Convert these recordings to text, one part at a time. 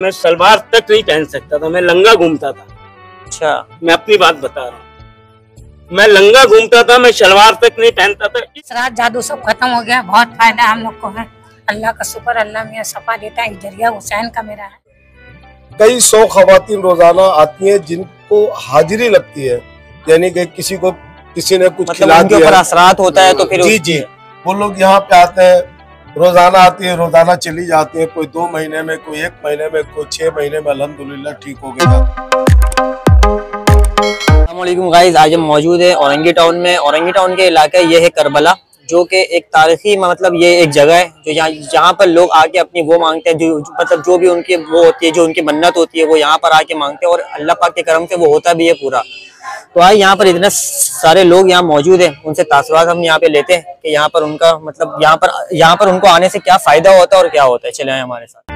मैं सलवार तक नहीं पहन सकता था, मैं लंगा घूमता था। अच्छा, मैं अपनी बात बता रहा हूँ, मैं लंगा घूमता था, मैं सलवार तक नहीं पहनता था। असरात जादू सब खत्म हो गया, बहुत फायदा हम लोग को है। अल्लाह का शुक्र, अल्लाह मियां सफा देता है। जरिया हुसैन का मेरा है। कई 100 खवातीन रोजाना आती हैं जिनको हाजिरी लगती है, यानी कि किसी ने कुछ खिला उनके ऊपर असरात होता है तो फिर जी वो लोग यहाँ पे आते हैं, रोजाना आती है, रोजाना चली जाती है। कोई 2 महीने में, कोई 1 महीने में, कोई 6 महीने में अल्हम्दुलिल्लाह ठीक हो गया। अस्सलामुअलैकुम गाइस, आज हम मौजूद है औरंगी टाउन में। औरंगी टाउन के इलाका ये है करबला, जो कि एक तारीखी ये एक जगह है जो जहाँ पर लोग आके अपनी वो मांगते हैं, जो भी उनकी वो होती है, जो उनकी मन्नत होती है, वो यहाँ पर आके मांगते हैं और अल्लाह पाक के करम से वो होता भी है पूरा। तो आज यहाँ पर इतने सारे लोग यहाँ मौजूद हैं, उनसे तासुरात हम यहाँ पे लेते हैं कि यहाँ पर उनका यहाँ पर उनको आने से क्या फायदा होता है और क्या होता है। चले आए हमारे साथ।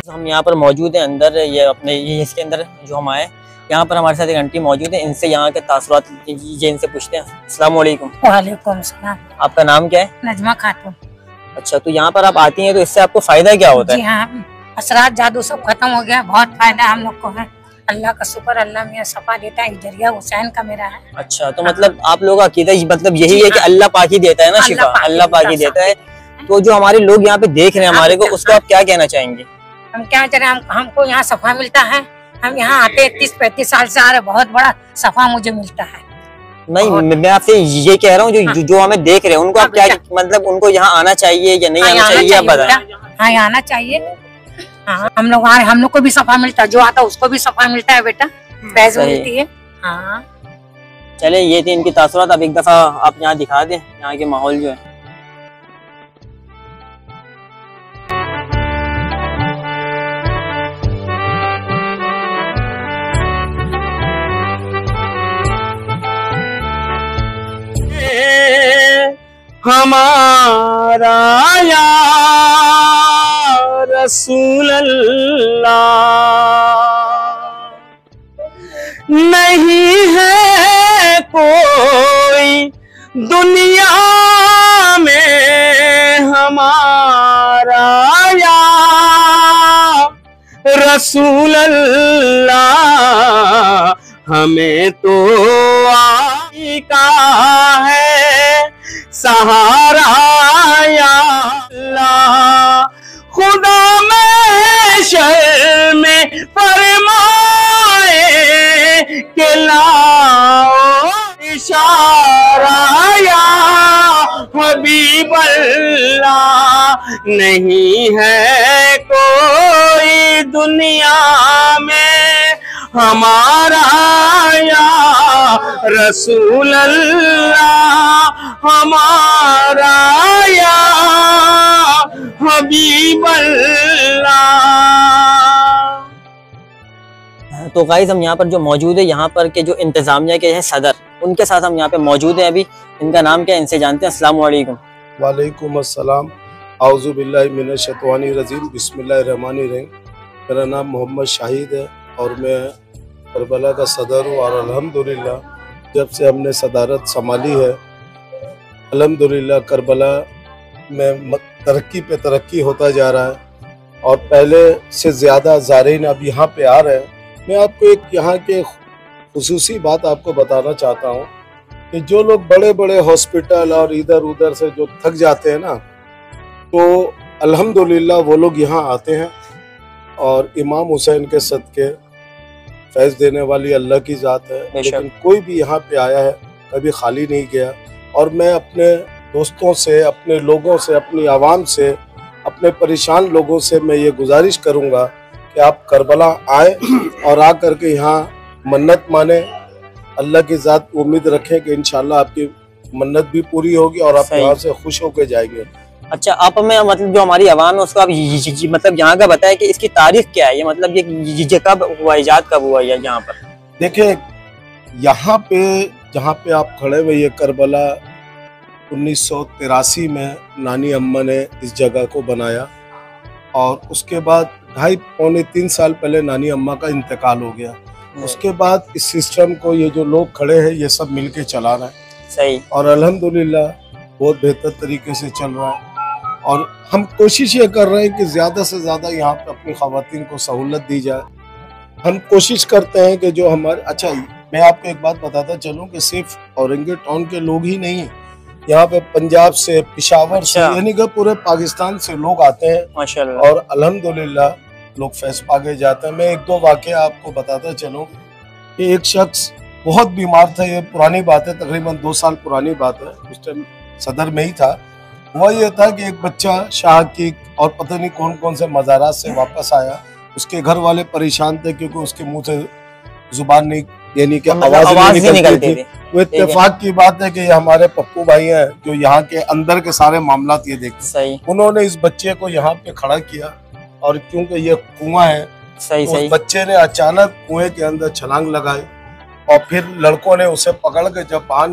हम यहाँ पर मौजूद है अंदर, ये इसके अंदर जो हम आए, यहाँ पर हमारे साथ एक आंटी मौजूद है। इनसे यहाँ के तासुरात इनसे पूछते हैं। अस्सलाम वालेकुम। वालेकुम सलाम। आपका नाम क्या है? नजमा खातून। अच्छा, तो यहाँ पर आप आती हैं तो इससे आपको फायदा क्या होता है? जी हाँ, असरात जादू सब खत्म हो गया, बहुत फायदा हम लोग को है। अल्लाह का शुक्र, अल्लाह मियां सफा देता है। जरिया हुसैन का मेरा है। अच्छा, तो आप लोगों का अकीदा यही है कि अल्लाह पाक ही देता है ना शिफा, अल्लाह पाक ही देता है। तो जो हमारे लोग यहाँ पे देख रहे हैं हमारे को, उसको आप क्या कहना चाहेंगे? हम क्या करें, हमको यहाँ सफा मिलता है। हम यहाँ आते 30-35 साल से आ रहे, बहुत बड़ा सफा मुझे मिलता है। नहीं, मैं आपसे ये कह रहा हूँ जो हमें देख रहे हैं उनको आप क्या उनको यहाँ आना चाहिए या नहीं आना चाहिए, आप बताएं। हाँ, यहाँ आना चाहिए। हाँ, हम लोग को भी सफा मिलता है, जो आता है उसको भी सफा मिलता है बेटा, फैज़ मिलती है। हाँ, चले, ये थी इनकी तासुरात। अब एक दफा आप यहाँ दिखा दें यहाँ के माहौल जो है। हमारा या रसूल अल्लाह नहीं है कोई दुनिया में, हमारा या रसूल अल्लाह हमें तो आई का है सहारा या अल्लाह। खुदा में शर में फरमाए के लाओ इशारा या हबीब अल्लाह नहीं है कोई दुनिया में, हमारा या रसूल अल्लाह हमारा या हबीब अल्लाह। तो गाइस, हम यहाँ पर जो मौजूद है, यहाँ पर के जो इंतजामिया के हैं सदर, उनके साथ हम यहाँ पे मौजूद हैं। अभी इनका नाम क्या है, इनसे जानते हैं। अस्सलाम वालेकुम। वालेकुम अस्सलाम। आऊज़ु बिल्लाहि मिनश शैतानिर रजीम, बिस्मिल्लाहिर रहमानिर रहीम। मेरा नाम मोहम्मद शाहिद है और मैं करबला का सदर हूँ और अल्हम्दुलिल्लाह जब से हमने सदारत संभाली है अल्हम्दुलिल्लाह करबला में तरक्की पे तरक्की होता जा रहा है और पहले से ज़्यादा ज़ायरीन अब यहाँ पे आ रहे हैं। मैं आपको एक यहाँ के खुसूसी बात आपको बताना चाहता हूँ कि जो लोग बड़े बड़े हॉस्पिटल और इधर उधर से जो थक जाते हैं ना, तो अल्हम्दुलिल्लाह वो लोग यहाँ आते हैं और इमाम हुसैन के सदके फैज़ देने वाली अल्लाह की ज़ात है। लेकिन कोई भी यहाँ पे आया है कभी खाली नहीं गया। और मैं अपने दोस्तों से, अपने लोगों से, अपनी आवाम से, अपने परेशान लोगों से मैं ये गुजारिश करूँगा कि आप करबला आए और आ करके यहाँ मन्नत माने, अल्लाह की ज़ात उम्मीद रखें कि इंशाल्लाह आपकी मन्नत भी पूरी होगी और आप यहाँ से खुश होकर जाएंगे। अच्छा, आप हमें मतलब जो हमारी आवाम है उसको आप मतलब यहाँ का बताएं कि इसकी तारीख क्या है, ये मतलब ये कब हुआ, इजाद कब हुआ है यहाँ पर? देखिए, यहाँ पे जहाँ पे आप खड़े हुए, ये करबला 1983 में नानी अम्मा ने इस जगह को बनाया और उसके बाद 2.5-3 साल पहले नानी अम्मा का इंतकाल हो गया। उसके बाद इस सिस्टम को ये जो लोग खड़े हैं ये सब मिलके चला रहे हैं। सही। और अल्हम्दुलिल्लाह बहुत बेहतर तरीके से चल रहा है और हम कोशिश ये कर रहे हैं कि ज़्यादा से ज़्यादा यहाँ पे अपनी ख़वातीन को सहूलत दी जाए। हम कोशिश करते हैं कि जो हमारे, अच्छा मैं आपको एक बात बताता चलूँ कि सिर्फ औरंगी टाउन के लोग ही नहीं, यहाँ पे पंजाब से, पेशावर से, यानी कि पूरे पाकिस्तान से लोग आते हैं माशाल्लाह और अल्हम्दुलिल्लाह लोग फैज़ पाके जाते हैं। मैं 1-2 वाक़या आपको बताता चलूँ कि एक शख्स बहुत बीमार था, ये पुरानी बात है, तकरीबन 2 साल पुरानी बात है, उस टाइम सदर में ही था। हुआ ये था कि एक बच्चा शाह की और पता नहीं कौन कौन से मज़ारात से वापस आया। उसके घर वाले परेशान थे क्योंकि उसके मुंह से जुबान नहीं, यानी कि आवाज नहीं निकलती थी। वो इत्तेफाक की बात है कि ये हमारे पप्पू भाई हैं जो यहाँ के अंदर के सारे मामलात ये देखते। उन्होंने इस बच्चे को यहाँ पे खड़ा किया और क्योंकि ये कुआं है, उस बच्चे ने अचानक कुएं के अंदर छलांग लगाई और फिर लड़कों ने उसे पकड़ के जब बाहर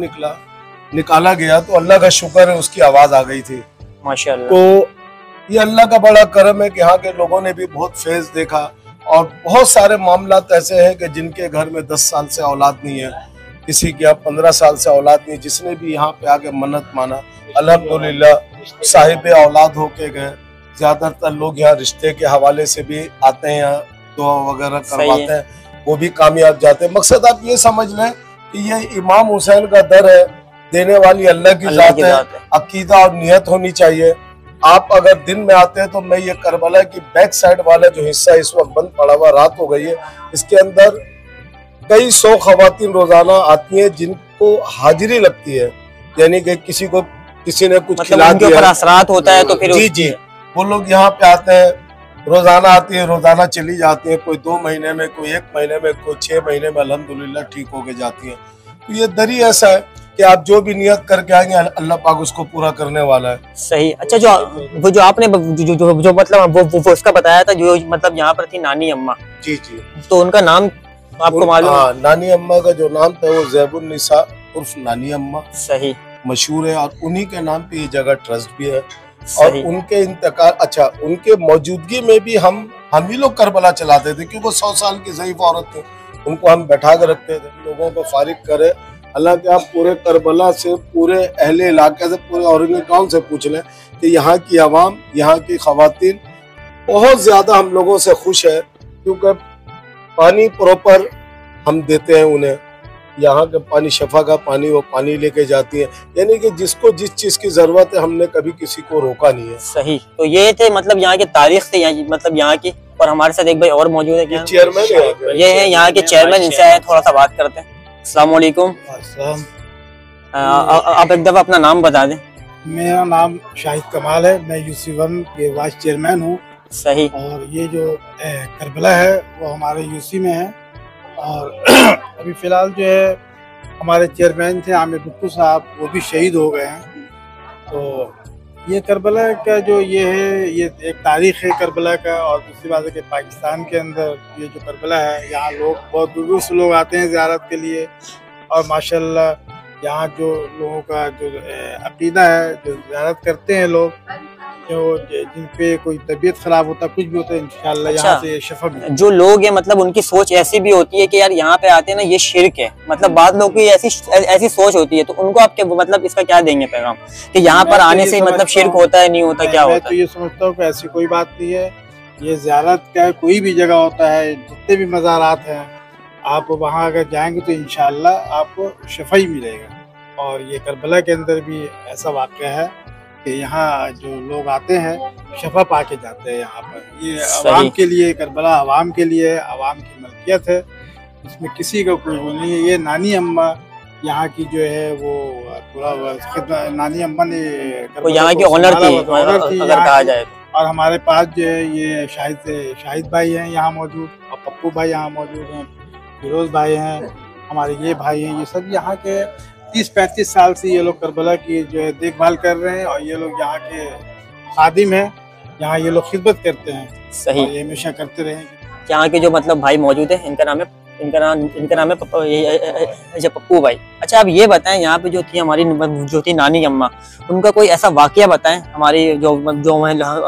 निकाला गया तो अल्लाह का शुक्र है उसकी आवाज आ गई थी माशाल्लाह। तो ये अल्लाह का बड़ा करम है कि यहाँ के लोगों ने भी बहुत फैज़ देखा और बहुत सारे मामला ऐसे हैं कि जिनके घर में 10 साल से औलाद नहीं है, किसी के 15 साल से औलाद नहीं, जिसने भी यहाँ पे आके मन्नत माना अल्हम्दुलिल्लाह साहिब औलाद होके गए। ज्यादातर लोग यहाँ रिश्ते के हवाले से भी आते हैं, यहाँ दुआ वगैरह करवाते हैं, वो भी कामयाब जाते हैं। मकसद आप ये समझ लें कि ये इमाम हुसैन का दर है, देने वाली अल्लाह की ज़ात है। अकीदा और नियत होनी चाहिए। आप अगर दिन में आते हैं तो मैं ये करबला की बैक साइड वाला जो हिस्सा इस वक्त बंद पड़ा हुआ, रात हो गई है, इसके अंदर कई 100 ख़वातीन रोजाना आती हैं जिनको हाजिरी लगती है, यानी कि किसी ने कुछ खिला दिया, असरात होता है तो फिर जी वो लोग यहाँ पे आते हैं, रोजाना आती है, रोजाना चली जाती है, कोई 2 महीने में, कोई 1 महीने में, कोई 6 महीने में अल्हम्दुलिल्लाह ठीक होके जाती है। तो ये दरी ऐसा है कि आप जो भी नियत करके आएंगे अल्लाह पाक उसको पूरा करने वाला है। सही। अच्छा, जो आपने जो मतलब वो उसका बताया था, जो मतलब यहाँ पर थी नानी अम्मा, जी, तो उनका नाम आपको मालूम? हाँ, नानी अम्मा का जो नाम था वो ज़ैबुन्निसा उर्फ नानी अम्मा सही मशहूर है और उन्हीं के नाम पे ये जगह ट्रस्ट भी है। और उनके इंतकाल, अच्छा उनके मौजूदगी में भी हम ही लोग करबला चलाते थे क्योंकि 100 साल की ज़ईफ औरत थी, उनको हम बैठा कर रखते थे, लोगों को फारिग करे। हालांकि आप पूरे करबला से, पूरे अहले इलाके से, पूरे औरंगी टाउन से पूछ लें कि यहाँ की आवाम, यहाँ की ख़वातीन बहुत ज़्यादा हम लोगों से खुश है क्योंकि पानी प्रॉपर हम देते हैं उन्हें। यहाँ का पानी, शफा का पानी, वो पानी लेके जाती है, यानी कि जिसको जिस चीज की जरूरत है हमने कभी किसी को रोका नहीं है। सही। तो ये थे मतलब यहाँ की तारीख थे, यहाँ मतलब यहाँ की। और हमारे साथ एक भाई और मौजूद है, क्या चेयरमैन ये है यहाँ के चेयरमैन, इनसे आए थोड़ा सा बात करते हैं। अस्सलाम वालेकुम। आप एक दफा अपना नाम बता दें। मेरा नाम शाहिद कमाल है, मैं UC1 के वाइस चेयरमैन हूँ। सही। और ये जो करबला है वो हमारे UC में है और अभी फिलहाल जो है हमारे चेयरमैन थे आमिर बुट्टू साहब, वो भी शहीद हो गए हैं। तो ये करबला का जो ये है, ये एक तारीख़ है करबला का। और दूसरी बात है कि पाकिस्तान के अंदर ये जो करबला है, यहाँ लोग बहुत दूर दूर से लोग आते हैं ज़ियारत के लिए। और माशाल्लाह यहाँ जो लोगों का जो अक़ीदा है, जो ज़ियारत करते हैं लोग, जो जिन पे कोई तबीयत खराब होता कुछ भी होता है इंशाल्लाह अच्छा। यहाँ से शफा मिलेगी। जो लोग हैं मतलब उनकी सोच ऐसी भी होती है कि यार यहाँ पे आते हैं ना ये शिर्क है, मतलब बाद लोगों की ऐसी सोच होती है, तो उनको आप क्या मतलब इसका क्या देंगे पैगाम कि यहाँ पर आने से मतलब शिर्क होता है नहीं होता, क्या मैं होता तो है? ये समझता हूँ कि ऐसी कोई बात नहीं है। ये ज़ियारत का कोई भी जगह होता है, जितने भी मज़ारात हैं, आप वहाँ अगर जाएंगे तो इंशाल्लाह आपको शफा ही मिलेगा। और ये करबला के अंदर भी ऐसा वाक़या है कि यहाँ जो लोग आते हैं शफा पा के जाते हैं यहाँ पर। ये अवाम के लिए, करबला अवाम के लिए, अवाम की मलकियत है, इसमें किसी का कोई वो नहीं है। ये नानी अम्मा यहाँ की जो है वो पूरा नानी अम्मा ने वो यहाँ की ऑनर थी अगर कहा जाए तो। और हमारे पास जो है ये शाहिद भाई हैं यहाँ मौजूद, और पप्पू भाई यहाँ मौजूद हैं, फिरोज भाई हैं, हमारे ये भाई हैं। ये सब यहाँ के 30-35 साल से ये लोग करबला की जो है देखभाल कर रहे हैं, और ये लोग यहाँ के खादिम हैं, यहाँ ये लोग खिदमत करते हैं। सही, ये हमेशा करते रहेंगे। यहाँ के जो मतलब भाई मौजूद है इनका नाम है पप्पू भाई। अच्छा, आप ये बताएं यहाँ पे जो थी हमारी जो थी नानी अम्मा, उनका कोई ऐसा वाकया बताएं हमारी जो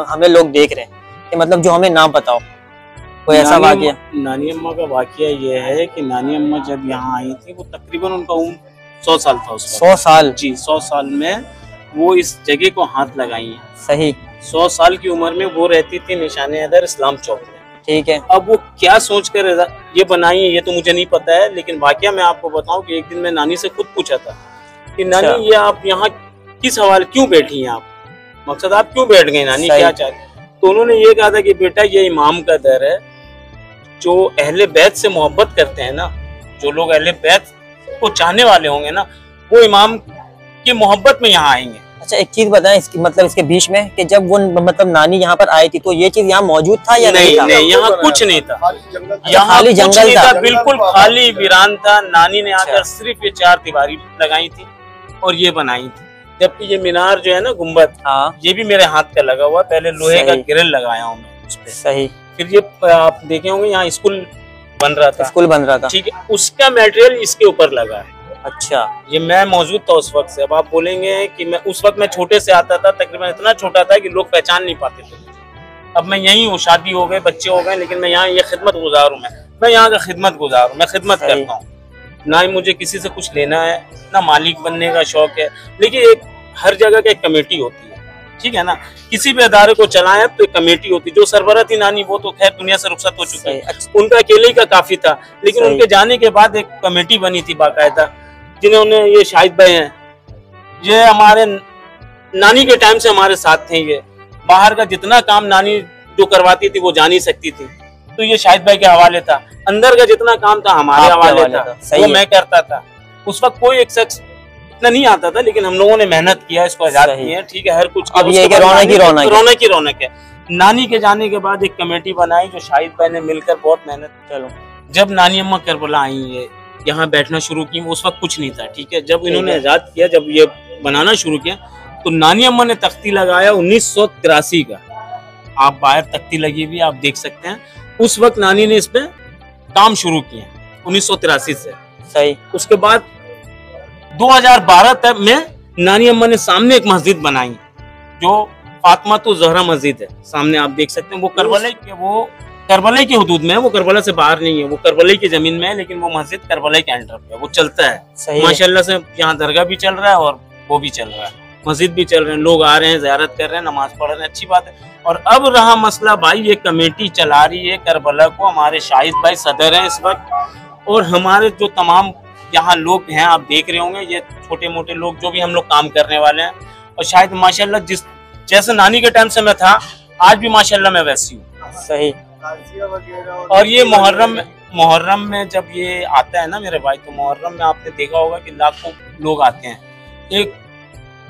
हमें लोग देख रहे हैं कि मतलब जो हमें ना पता हो कोई ऐसा वाकया। नानी अम्मा का वाकया ये है कि नानी अम्मा जब यहाँ आई थी वो तकरीबन उनका उम्र 100 साल था। 100 साल? जी, 100 साल में वो इस जगह को हाथ लगाई है। सही। 100 साल की उम्र में वो रहती थी निशाने हैदर इस्लाम चौक में। ठीक है। अब वो क्या सोचकर ये बनाई है ये तो मुझे नहीं पता है, लेकिन वाकया मैं आपको बताऊं कि एक दिन मैं नानी से खुद पूछा था कि नानी ये आप यहाँ किस हवाले क्यों बैठी हैं, आप मकसद आप क्यों बैठ गई नानी, क्या चाहती? तो उन्होंने ये कहा था कि बेटा ये इमाम का दर है, जो अहले बैत से मोहब्बत करते हैं ना, जो लोग अहले बैत को चाहने वाले होंगे ना, वो इमाम की मोहब्बत में यहाँ आएंगे। अच्छा, एक चीज बताएं इसकी मतलब इसके बीच में कि जब वो मतलब नानी यहाँ पर आई थी तो ये चीज यहाँ मौजूद था या नहीं था? नहीं, यहाँ कुछ नहीं था, यहाँ खाली जंगल था, बिल्कुल खाली वीरान था। नानी ने आकर सिर्फ ये 4 दीवारी लगाई थी और ये बनाई थी। जबकि ये मीनार जो है ना, गुम्बद, हाँ, ये भी मेरे हाथ का लगा हुआ, पहले लोहे का ग्रिल लगाया हूँ मैं उस पे। सही। फिर ये आप देखे होंगे यहाँ स्कूल बन रहा था, ठीक है, उसका मटेरियल इसके ऊपर लगा है। अच्छा, ये मैं मौजूद था उस वक्त से। अब आप बोलेंगे कि मैं उस वक्त मैं छोटे से आता था, तकरीबन इतना छोटा था कि लोग पहचान नहीं पाते थे। अब मैं यहीं हूँ, शादी हो गए, बच्चे हो गए, लेकिन मैं यहाँ ये खिदमत गुजार हूँ। मैं यहाँ का खिदमत गुजार हूँ, मैं खिदमत करता हूँ। ना ही मुझे किसी से कुछ लेना है, ना मालिक बनने का शौक है, लेकिन एक हर जगह की एक कमेटी होती है, ठीक है ना। किसी भी अदारे को चलाएं तो एक कमेटी होती है। जो सरबराह थी नानी, वो तो खैर दुनिया से रुखसत हो चुकी है, उनका अकेले ही का काफी था, लेकिन उनके जाने के बाद एक कमेटी बनी थी बाकायदा, जिन्होंने, ये शाहिद भाई हैं, ये हमारे नानी के टाइम से हमारे साथ थे। ये बाहर का जितना काम नानी जो करवाती थी वो जा नहीं सकती थी, तो ये शाहिद भाई के हवाले था। अंदर का जितना काम था हमारे हवाले था, वो मैं करता था। उस वक्त कोई एक शख्स इतना नहीं आता था, लेकिन हम लोगों ने मेहनत किया, इसको आजाद किया, ठीक है, हर कुछ। अब ये रौनक की रौनक है। नानी के जाने के बाद एक कमेटी बनाई जो शाहिद भाई ने मिलकर बहुत मेहनत। चलो, जब नानी अम्मा करबला आई है, यहाँ बैठना शुरू की, उस वक्त कुछ नहीं था, ठीक है। जब इन्होंने आजाद किया, जब ये बनाना शुरू किया, तो नानी अम्मा ने तख्ती लगाया 1983 का। आप बाहर तख्ती लगी हुई आप देख सकते हैं। उस वक्त नानी ने इस पे काम शुरू किया 1983 से। सही। उसके बाद 2012 तक में नानी अम्मा ने सामने एक मस्जिद बनाई जो फातिमा तो ज़हरा मस्जिद है, सामने आप देख सकते हैं। वो करबला की हुदूद में है, वो करबला से बाहर नहीं है, वो करबला की जमीन में है, लेकिन वो मस्जिद करबला के एंटर पे है, वो चलता है माशाल्लाह से। यहाँ दरगाह भी चल रहा है और वो भी चल रहा है, मस्जिद भी चल रहे हैं, लोग आ रहे हैं, ज़ियारत कर रहे हैं, नमाज पढ़ रहे हैं, अच्छी बात है। और अब रहा मसला भाई, ये कमेटी चला रही है करबला को, हमारे शाहिद भाई सदर हैं इस वक्त, और हमारे जो तमाम यहाँ लोग हैं, आप देख रहे होंगे, ये छोटे मोटे लोग जो भी हम लोग काम करने वाले हैं। और शायद माशाल्लाह जैसे नानी के टाइम से मैं था, आज भी माशाल्लाह मैं वैसी हूँ। सही। और ये मुहर्रम में जब ये आता है ना मेरे भाई, तो मुहर्रम में आपने देखा होगा कि लाखों लोग आते हैं, एक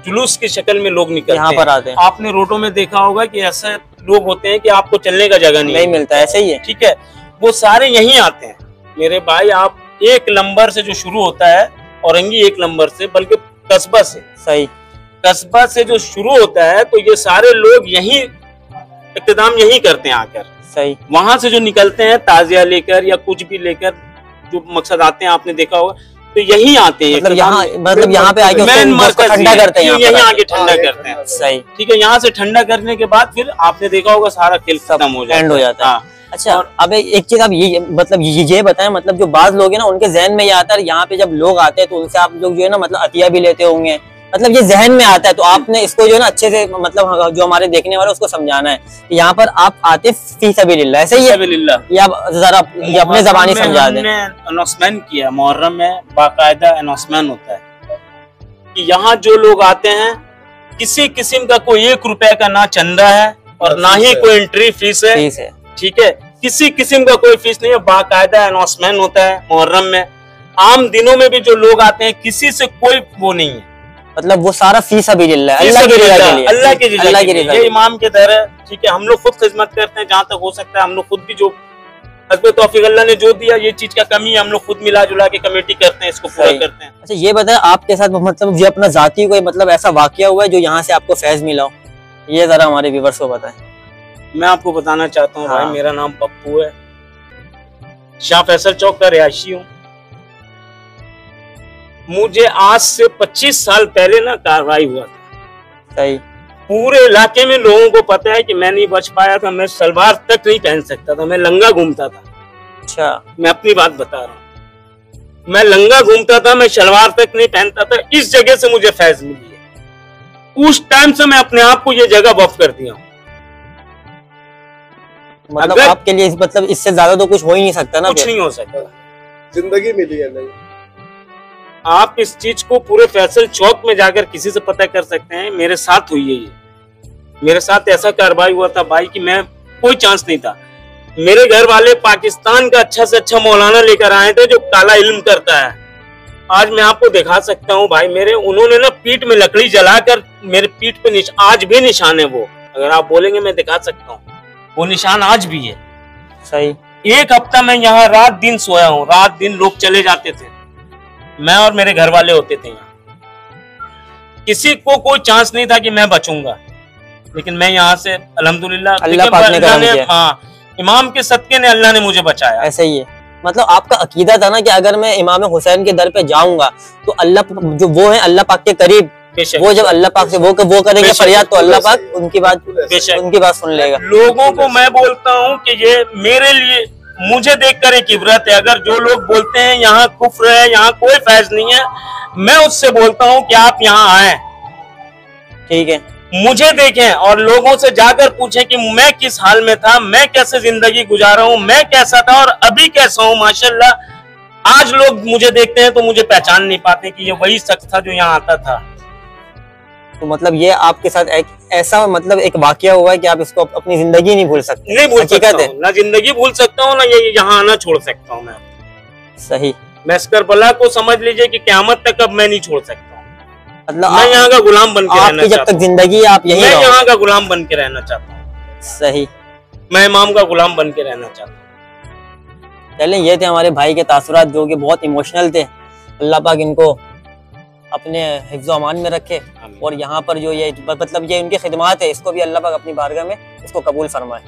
जुलूस की शक्ल में लोग निकलते यहाँ पर आते हैं। आपने रोडों में देखा होगा कि ऐसे लोग होते हैं कि आपको चलने का जगह नहीं मिलता, ऐसे ही है, ठीक है। वो सारे यहीं आते हैं मेरे भाई। आप 1 नंबर से जो शुरू होता है, औरंगी 1 नंबर से, बल्कि कस्बा से, सही, कस्बा से जो शुरू होता है, तो ये सारे लोग यहीं इक्तिदाम यहीं करते हैं आकर। सही। वहां से जो निकलते हैं ताजिया लेकर या कुछ भी लेकर, जो मकसद आते हैं, आपने देखा होगा तो यहीं आते हैं, मतलब यहाँ पे आके उसको ठंडा करते हैं, यहीं आके ठंडा करते हैं। सही, ठीक है। यहाँ से ठंडा करने के बाद फिर आपने देखा होगा सारा खेल खत्म हो जाता है। अच्छा, अब एक चीज आप ये मतलब ये बताएं, मतलब जो बाज लोग हैं ना उनके जहन में ये आता है, यहाँ पे जब लोग आते हैं तो उनसे आप लोग जो है ना मतलब अतिया भी लेते होंगे, मतलब ये जहन में आता है, तो आपने इसको जो है ना अच्छे से मतलब जो हमारे देखने वाले उसको समझाना है। यहाँ पर आप आते फी सबिलिल्लाह, ऐसे ही है या जरा अपने ज़बानी समझा दें। अनाउंसमेंट किया मुहर्रम में, बाकायदा अनाउंसमेंट होता है कि यहाँ जो लोग आते हैं किसी किस्म का कोई 1 रुपए का ना चंदा है और ना ही कोई एंट्री फीस है। ठीक है, किसी किस्म का कोई फीस नहीं है, बाकायदा अनाउंसमेंट होता है मुहर्रम में। आम दिनों में भी जो लोग आते हैं किसी से कोई वो नहीं है, मतलब वो सारा फी सबिलिल्लाह, अल्लाह की रज़ा के लिए, अल्लाह की रज़ा, ये इमाम के दर है। ठीक है, हम लोग खुद खिदमत करते हैं जहाँ तक हो सकता है। हम लोग खुद भी जो हस्बे तौफीक अल्लाह ने जो दिया, ये चीज का कमी है, हम लोग खुद मिला जुला के कमेटी करते हैं, इसको पूरा करते हैं। अच्छा, ये बताएं आपके साथ मतलब जो अपना जाती कोई मतलब ऐसा वाकया हुआ है जो यहाँ से आपको फैज मिला हो, ये जरा हमारे व्यूअर्स को बताएं। मैं आपको बताना चाहता हूँ भाई, मेरा नाम पप्पू है, शाह फैसल चौक का रिहायशी हूँ। मुझे आज से 25 साल पहले ना कार्रवाई हुआ था। सही, पूरे इलाके में लोगों को पता है कि मैं नहीं बच पाया था, मैं सलवार तक नहीं पहन सकता था, मैं लंगा घूमता था। अच्छा, मैं अपनी बात बता रहा हूँ, मैं लंगा घूमता था, मैं सलवार तक नहीं पहनता था। इस जगह से मुझे फैज मिली है। उस टाइम से मैं अपने आप को ये जगह वक्फ कर दिया हूँ। मतलब आपके लिए मतलब इससे ज्यादा तो कुछ हो ही नहीं सकता ना, कुछ नहीं हो सकता, जिंदगी मिली है। नहीं, आप इस चीज को पूरे फैसल चौक में जाकर किसी से पता कर सकते हैं। मेरे साथ हुई है ये, मेरे साथ ऐसा कार्रवाई हुआ था भाई कि मैं कोई चांस नहीं था। मेरे घर वाले पाकिस्तान का अच्छा से अच्छा मौलाना लेकर आए थे जो काला इल्म करता है। आज मैं आपको दिखा सकता हूँ भाई, मेरे उन्होंने ना पीठ में लकड़ी जलाकर मेरे पीठ पे आज भी निशान है वो, अगर आप बोलेंगे मैं दिखा सकता हूँ, वो निशान आज भी है। सही, 1 हफ्ता मैं यहाँ रात दिन सोया हूँ, रात दिन लोग चले जाते थे, मैं और मेरे घर वाले होते थे यहाँ। किसी को कोई चांस नहीं था कि मैं बचूंगा, लेकिन मैं यहाँ से अल्हम्दुलिल्लाह अल्लाह ने, हाँ, इमाम के सदके ने अल्लाह ने मुझे बचाया। ऐसे ही है, मतलब आपका अकीदा था ना कि अगर मैं इमाम हुसैन के दर पे जाऊंगा तो अल्लाह जो वो है अल्लाह पाक के करीब, वो जब अल्लाह पाक से वो करेंगे फरियाद तो अल्लाह पाक उनकी बात सुन लेगा। लोगों को मैं बोलता हूँ कि ये मेरे लिए, मुझे देखकर एक इबरत है। अगर जो लोग बोलते हैं यहाँ कुफ्र है, यहाँ कोई फैज नहीं है, मैं उससे बोलता हूँ कि आप यहाँ आए, ठीक है, मुझे देखें और लोगों से जाकर पूछें कि मैं किस हाल में था, मैं कैसे जिंदगी गुजारा हूँ, मैं कैसा था और अभी कैसा हूँ। माशाल्लाह आज लोग मुझे देखते हैं तो मुझे पहचान नहीं पाते कि ये वही शख्स था जो यहाँ आता था। तो मतलब ये आपके साथ एक ऐसा मतलब एक वाकया हुआ है कि आप इसको अपनी जिंदगी नहीं भूल सकते। नहीं भूल सकता हूँ, ना जिंदगी भूल सकता हूँ, ना ये यहाँ आना छोड़ सकता हूँ मैं। सही, मैं करबला को समझ लीजिए कि क़यामत तक अब मैं नहीं छोड़ सकता हूँ। मतलब मैं यहाँ का गुलाम बन के रहना जब तक जिंदगी आप यही, मैं यहाँ का गुलाम बन के रहना चाहता हूँ। सही, मैं इमाम का गुलाम बन के रहना चाहता हूँ। चलें, ये थे हमारे भाई के तासुरात जो कि बहुत इमोशनल थे। अल्लाह पाक इनको अपने हिफ्ज़ अमान में रखे और यहाँ पर जो ये मतलब ये उनकी खिदमत है इसको भी अल्लाह पाक अपनी बारगाह में इसको कबूल फरमाए।